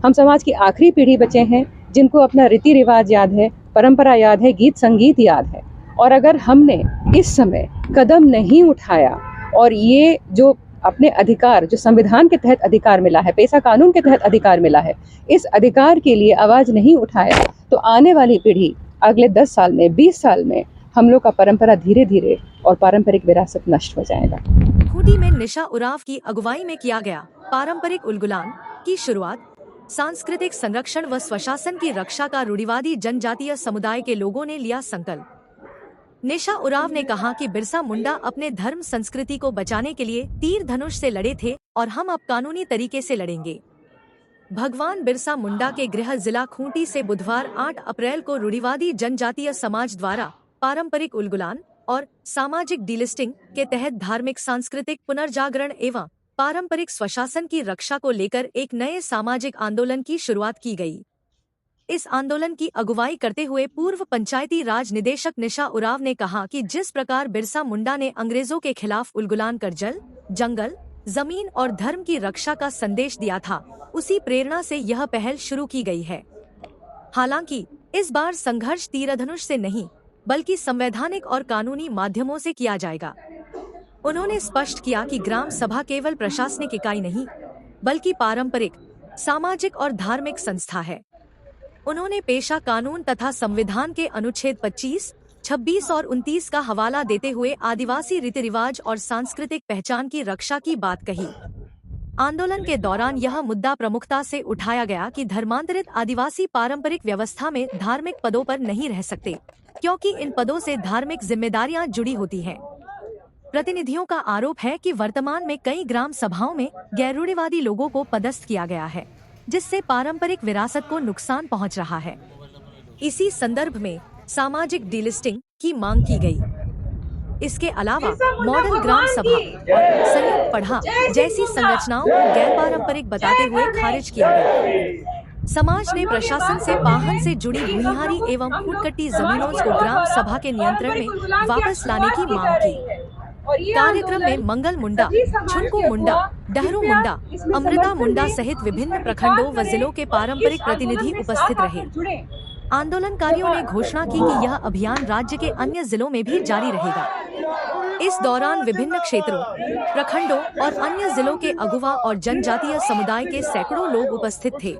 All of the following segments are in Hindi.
हम समाज की आखिरी पीढ़ी बचे हैं जिनको अपना रीति रिवाज याद है, परंपरा याद है, गीत संगीत याद है। और अगर हमने इस समय कदम नहीं उठाया और ये जो अपने अधिकार, जो संविधान के तहत अधिकार मिला है, पेशा कानून के तहत अधिकार मिला है, इस अधिकार के लिए आवाज़ नहीं उठाया तो आने वाली पीढ़ी अगले 10 साल में, 20 साल में हम लोग का परंपरा धीरे धीरे और पारंपरिक विरासत नष्ट हो जाएगा। खूंटी में निशा उरांव की अगुवाई में किया गया पारंपरिक उलगुलान की शुरुआत। सांस्कृतिक संरक्षण व स्वशासन की रक्षा का रूढ़िवादी जनजातीय समुदाय के लोगों ने लिया संकल्प। निशा उरांव ने कहा कि बिरसा मुंडा अपने धर्म संस्कृति को बचाने के लिए तीर धनुष से लड़े थे और हम अब कानूनी तरीके से लड़ेंगे। भगवान बिरसा मुंडा के गृह जिला खूंटी से बुधवार 8 अप्रैल को रूढ़िवादी जनजातीय समाज द्वारा पारंपरिक उलगुलान और सामाजिक डीलिस्टिंग के तहत धार्मिक सांस्कृतिक पुनर्जागरण एवं पारंपरिक स्वशासन की रक्षा को लेकर एक नए सामाजिक आंदोलन की शुरुआत की गई। इस आंदोलन की अगुवाई करते हुए पूर्व पंचायती राज निदेशक निशा उरांव ने कहा कि जिस प्रकार बिरसा मुंडा ने अंग्रेजों के खिलाफ उलगुलान कर जल, जंगल, जमीन और धर्म की रक्षा का संदेश दिया था, उसी प्रेरणा से यह पहल शुरू की गई है। हालांकि इस बार संघर्ष तीरधनुष से नहीं बल्कि संवैधानिक और कानूनी माध्यमों से किया जाएगा। उन्होंने स्पष्ट किया कि ग्राम सभा केवल प्रशासनिक इकाई नहीं बल्कि पारंपरिक, सामाजिक और धार्मिक संस्था है। उन्होंने पेशा कानून तथा संविधान के अनुच्छेद 25, 26 और 29 का हवाला देते हुए आदिवासी रीति रिवाज और सांस्कृतिक पहचान की रक्षा की बात कही। आंदोलन के दौरान यह मुद्दा प्रमुखता से उठाया गया कि धर्मांतरित आदिवासी पारंपरिक व्यवस्था में धार्मिक पदों पर नहीं रह सकते, क्योंकि इन पदों से धार्मिक जिम्मेदारियां जुड़ी होती हैं। प्रतिनिधियों का आरोप है कि वर्तमान में कई ग्राम सभाओं में गैर रूढ़िवादी लोगों को पदस्थ किया गया है, जिससे पारंपरिक विरासत को नुकसान पहुंच रहा है। इसी संदर्भ में सामाजिक डीलिस्टिंग की मांग की गई। इसके अलावा मॉडल ग्राम सभा और संयुक्त पढ़ा जैसी संरचनाओं को गैर पारंपरिक बताते हुए खारिज किया गया। समाज ने प्रशासन से पाहन से जुड़ी भूमिहारी एवं फूटकट्टी जमीनों को ग्राम सभा के नियंत्रण में वापस लाने की मांग की। कार्यक्रम में मंगल मुंडा, छुनको मुंडा, डहरू मुंडा, अमृता मुंडा सहित विभिन्न प्रखंडों व जिलों के पारंपरिक प्रतिनिधि उपस्थित रहे। आंदोलनकारियों ने घोषणा की कि यह अभियान राज्य के अन्य जिलों में भी जारी रहेगा। इस दौरान विभिन्न क्षेत्रों, प्रखंडों और अन्य जिलों के अगुवा और जनजातीय समुदाय के सैकड़ों लोग उपस्थित थे।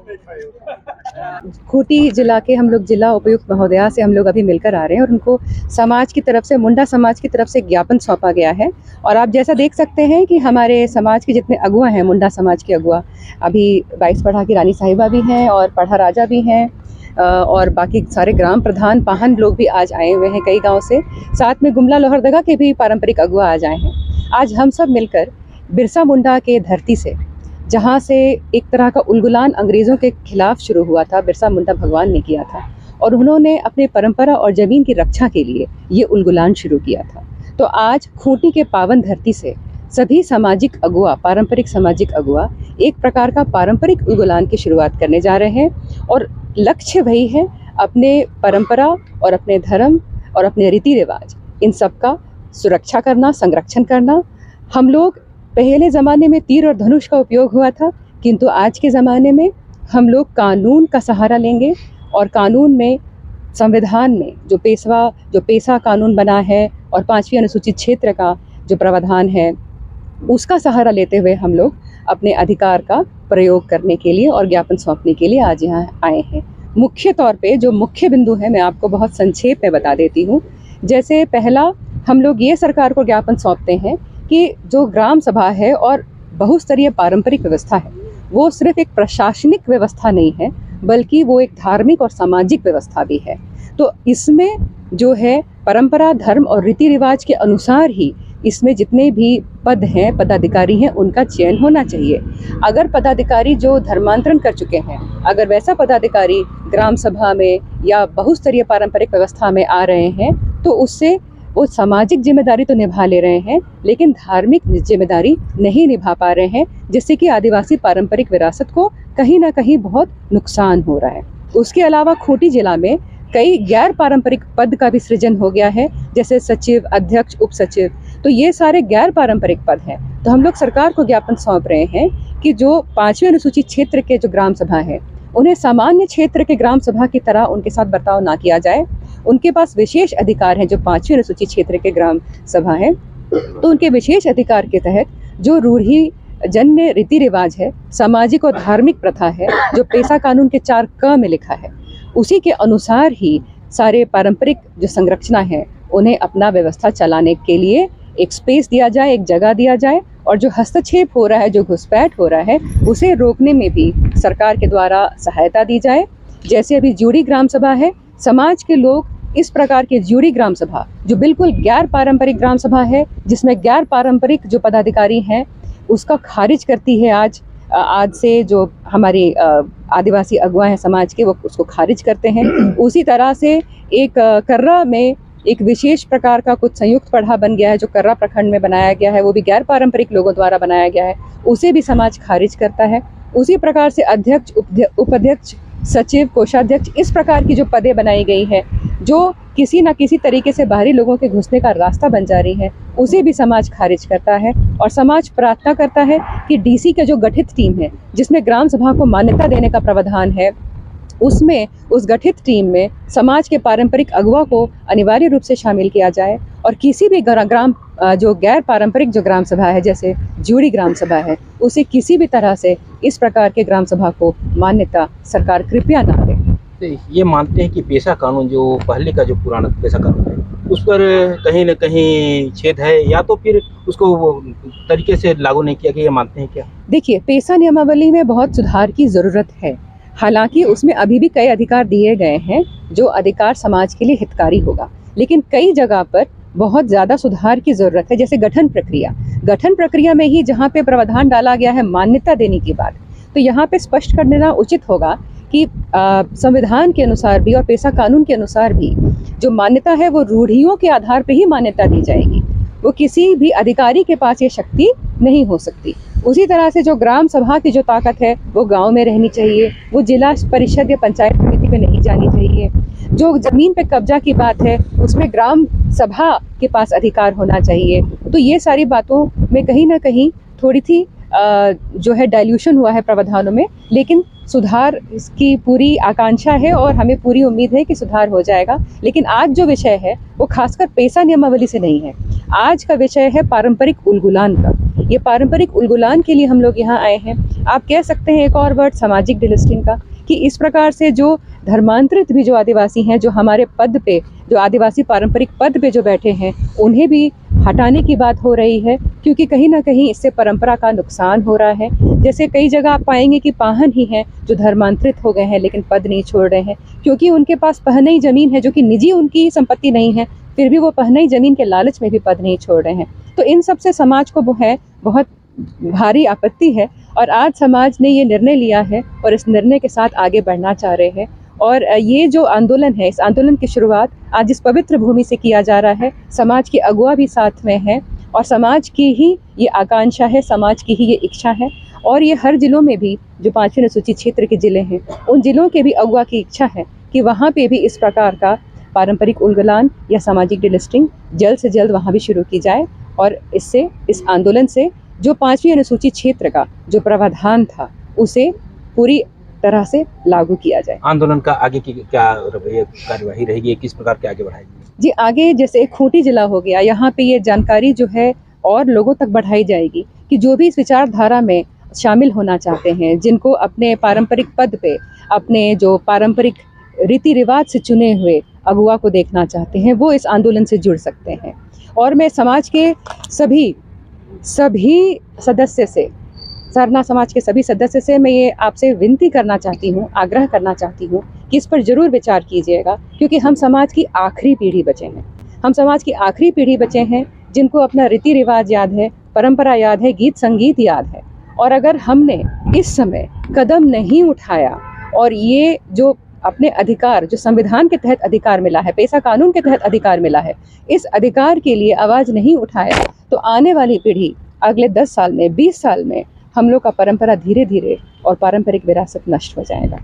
खूंटी जिला के हम लोग जिला उपायुक्त महोदया से हम लोग अभी मिलकर आ रहे हैं और उनको समाज की तरफ से, मुंडा समाज की तरफ से ज्ञापन सौंपा गया है। और आप जैसा देख सकते हैं कि हमारे समाज के जितने अगुआ हैं, मुंडा समाज के अगुआ, अभी 22 पढ़ा की रानी साहिबा भी हैं और पढ़ा राजा भी हैं और बाकी सारे ग्राम प्रधान, पाहन लोग भी आज आए हुए हैं कई गांव से। साथ में गुमला लोहरदगा के भी पारंपरिक अगुआ आज आए हैं। आज हम सब मिलकर बिरसा मुंडा के धरती से, जहाँ से एक तरह का उलगुलान अंग्रेज़ों के खिलाफ शुरू हुआ था, बिरसा मुंडा भगवान ने किया था और उन्होंने अपने परंपरा और ज़मीन की रक्षा के लिए ये उलगुलान शुरू किया था। तो आज खूंटी के पावन धरती से सभी सामाजिक अगुआ, पारंपरिक सामाजिक अगुआ एक प्रकार का पारंपरिक उलगुलान की शुरुआत करने जा रहे हैं और लक्ष्य वही है, अपने परंपरा और अपने धर्म और अपने रीति रिवाज, इन सब का सुरक्षा करना, संरक्षण करना। हम लोग पहले ज़माने में तीर और धनुष का उपयोग हुआ था, किंतु आज के ज़माने में हम लोग कानून का सहारा लेंगे और कानून में, संविधान में जो पेशा कानून बना है और 5वीं अनुसूचित क्षेत्र का जो प्रावधान है, उसका सहारा लेते हुए हम लोग अपने अधिकार का प्रयोग करने के लिए और ज्ञापन सौंपने के लिए आज यहाँ आए हैं। मुख्य तौर पे जो मुख्य बिंदु है मैं आपको बहुत संक्षेप में बता देती हूँ। जैसे पहला, हम लोग ये सरकार को ज्ञापन सौंपते हैं कि जो ग्राम सभा है और बहुस्तरीय पारंपरिक व्यवस्था है, वो सिर्फ एक प्रशासनिक व्यवस्था नहीं है बल्कि वो एक धार्मिक और सामाजिक व्यवस्था भी है। तो इसमें जो है परंपरा, धर्म और रीति रिवाज के अनुसार ही इसमें जितने भी पद हैं, पदाधिकारी हैं, उनका चयन होना चाहिए। अगर पदाधिकारी जो धर्मांतरण कर चुके हैं, अगर वैसा पदाधिकारी ग्राम सभा में या बहुस्तरीय पारंपरिक व्यवस्था में आ रहे हैं तो उससे वो सामाजिक जिम्मेदारी तो निभा ले रहे हैं लेकिन धार्मिक जिम्मेदारी नहीं निभा पा रहे हैं, जिससे कि आदिवासी पारंपरिक विरासत को कहीं ना कहीं बहुत नुकसान हो रहा है। उसके अलावा खूंटी जिला में कई गैर पारंपरिक पद का भी सृजन हो गया है, जैसे सचिव, अध्यक्ष, उप सचिव, तो ये सारे गैर पारंपरिक पद हैं। तो हम लोग सरकार को ज्ञापन सौंप रहे हैं कि जो 5वें अनुसूचित क्षेत्र के जो ग्राम सभा है, उन्हें सामान्य क्षेत्र के ग्राम सभा की तरह उनके साथ बर्ताव ना किया जाए। उनके पास विशेष अधिकार हैं जो 5वें अनुसूचित क्षेत्र के ग्राम सभा हैं, तो उनके विशेष अधिकार के तहत जो रूढ़ी जन्य रीति रिवाज है, सामाजिक और धार्मिक प्रथा है, जो पेशा कानून के 4 क में लिखा है, उसी के अनुसार ही सारे पारंपरिक जो संरचना है उन्हें अपना व्यवस्था चलाने के लिए एक स्पेस दिया जाए, एक जगह दिया जाए, और जो हस्तक्षेप हो रहा है, जो घुसपैठ हो रहा है, उसे रोकने में भी सरकार के द्वारा सहायता दी जाए। जैसे अभी ज्यूरी ग्राम सभा है, समाज के लोग इस प्रकार के ज्यूरी ग्राम सभा जो बिल्कुल गैर पारंपरिक ग्राम सभा है, जिसमें गैर पारंपरिक जो पदाधिकारी हैं, उसका खारिज करती है। आज से जो हमारे आदिवासी अगुवा हैं समाज के, वो उसको खारिज करते हैं। उसी तरह से एक कर्रा में एक विशेष प्रकार का कुछ संयुक्त पढ़ा बन गया है, जो कर्रा प्रखंड में बनाया गया है, वो भी गैर पारंपरिक लोगों द्वारा बनाया गया है, उसे भी समाज खारिज करता है। उसी प्रकार से अध्यक्ष, उपाध्यक्ष, सचिव, कोषाध्यक्ष, इस प्रकार की जो पदें बनाई गई है, जो किसी न किसी तरीके से बाहरी लोगों के घुसने का रास्ता बन जा रही है, उसे भी समाज खारिज करता है। और समाज प्रार्थना करता है कि डीसी का जो गठित टीम है, जिसमें ग्राम सभा को मान्यता देने का प्रावधान है, उसमें उस गठित टीम में समाज के पारंपरिक अगुवा को अनिवार्य रूप से शामिल किया जाए। और किसी भी ग्राम जो गैर पारंपरिक जो ग्राम सभा है, जैसे ज्यूरी ग्राम सभा है, उसे किसी भी तरह से इस प्रकार के ग्राम सभा को मान्यता सरकार कृपया ना दे। तो ये मानते हैं कि पेशा कानून जो पहले का जो पुराना पेशा कानून है, उस पर कहीं न कहीं छेद है, या तो फिर उसको वो तरीके से लागू नहीं किया गया, ये मानते हैं क्या? देखिए, पेशा नियमावली में बहुत सुधार की ज़रूरत है। हालांकि उसमें अभी भी कई अधिकार दिए गए हैं, जो अधिकार समाज के लिए हितकारी होगा, लेकिन कई जगह पर बहुत ज़्यादा सुधार की ज़रूरत है। जैसे गठन प्रक्रिया में ही जहाँ पे प्रावधान डाला गया है मान्यता देने की बात, तो यहाँ पे स्पष्ट कर देना उचित होगा कि संविधान के अनुसार भी और पेशा कानून के अनुसार भी जो मान्यता है वो रूढ़ियों के आधार पे ही मान्यता दी जाएगी। वो किसी भी अधिकारी के पास ये शक्ति नहीं हो सकती। उसी तरह से जो ग्राम सभा की जो ताकत है वो गांव में रहनी चाहिए, वो जिला परिषद या पंचायत समिति में नहीं जानी चाहिए। जो जमीन पे कब्जा की बात है उसमें ग्राम सभा के पास अधिकार होना चाहिए। तो ये सारी बातों में कहीं ना कहीं थोड़ी सी जो है डाइल्यूशन हुआ है प्रावधानों में, लेकिन सुधार इसकी पूरी आकांक्षा है और हमें पूरी उम्मीद है कि सुधार हो जाएगा। लेकिन आज जो विषय है वो खासकर पेशा नियमावली से नहीं है, आज का विषय है पारंपरिक उलगुलान का। ये पारंपरिक उलगुलान के लिए हम लोग यहाँ आए हैं। आप कह सकते हैं एक और वर्ड सामाजिक डिलिस्टिंग का, कि इस प्रकार से जो धर्मांतरित भी जो आदिवासी हैं, जो हमारे पद पे, जो आदिवासी पारंपरिक पद पे जो बैठे हैं, उन्हें भी हटाने की बात हो रही है, क्योंकि कहीं ना कहीं इससे परंपरा का नुकसान हो रहा है। जैसे कई जगह आप पाएंगे कि पाहन ही हैं जो धर्मांतरित हो गए हैं लेकिन पद नहीं छोड़ रहे हैं, क्योंकि उनके पास पहनई जमीन है जो कि निजी उनकी संपत्ति नहीं है, फिर भी वो पहनई जमीन के लालच में भी पद नहीं छोड़ रहे हैं। तो इन सब से समाज को वो है बहुत भारी आपत्ति है, और आज समाज ने ये निर्णय लिया है और इस निर्णय के साथ आगे बढ़ना चाह रहे हैं। और ये जो आंदोलन है, इस आंदोलन की शुरुआत आज इस पवित्र भूमि से किया जा रहा है। समाज के अगुवा भी साथ में हैं और समाज की ही ये आकांक्षा है, समाज की ही ये इच्छा है। और ये हर जिलों में भी जो 5वें अनुसूचित क्षेत्र के जिले हैं, उन जिलों के भी अगुवा की इच्छा है कि वहाँ पे भी इस प्रकार का पारंपरिक उलगुलान या सामाजिक डिलिस्टिंग जल्द से जल्द वहाँ भी शुरू की जाए, और इससे, इस आंदोलन से जो 5वीं अनुसूचित क्षेत्र का जो प्रावधान था उसे पूरी तरह से लागू किया जाए। आंदोलन का आगे की क्या कार्यवाही रहेगी, किस प्रकार के आगे बढ़ाएगी? जी, आगे जैसे खूंटी जिला हो गया, यहाँ पे ये जानकारी जो है और लोगों तक बढ़ाई जाएगी कि जो भी इस विचारधारा में शामिल होना चाहते हैं, जिनको अपने पारंपरिक पद पे, अपने जो पारंपरिक रीति रिवाज से चुने हुए अगुवा को देखना चाहते हैं, वो इस आंदोलन से जुड़ सकते हैं। और मैं समाज के सभी सदस्य से, सरना समाज के सभी सदस्य से मैं ये आपसे विनती करना चाहती हूँ, आग्रह करना चाहती हूँ कि इस पर ज़रूर विचार कीजिएगा, क्योंकि हम समाज की आखिरी पीढ़ी बचे हैं। हम समाज की आखिरी पीढ़ी बचे हैं जिनको अपना रीति रिवाज याद है, परंपरा याद है, गीत संगीत याद है। और अगर हमने इस समय कदम नहीं उठाया और ये जो अपने अधिकार, जो संविधान के तहत अधिकार मिला है, पेशा कानून के तहत अधिकार मिला है, इस अधिकार के लिए आवाज़ नहीं उठाया, तो आने वाली पीढ़ी अगले 10 साल में, 20 साल में हम लोग का परंपरा धीरे धीरे और पारंपरिक विरासत नष्ट हो जाएगा।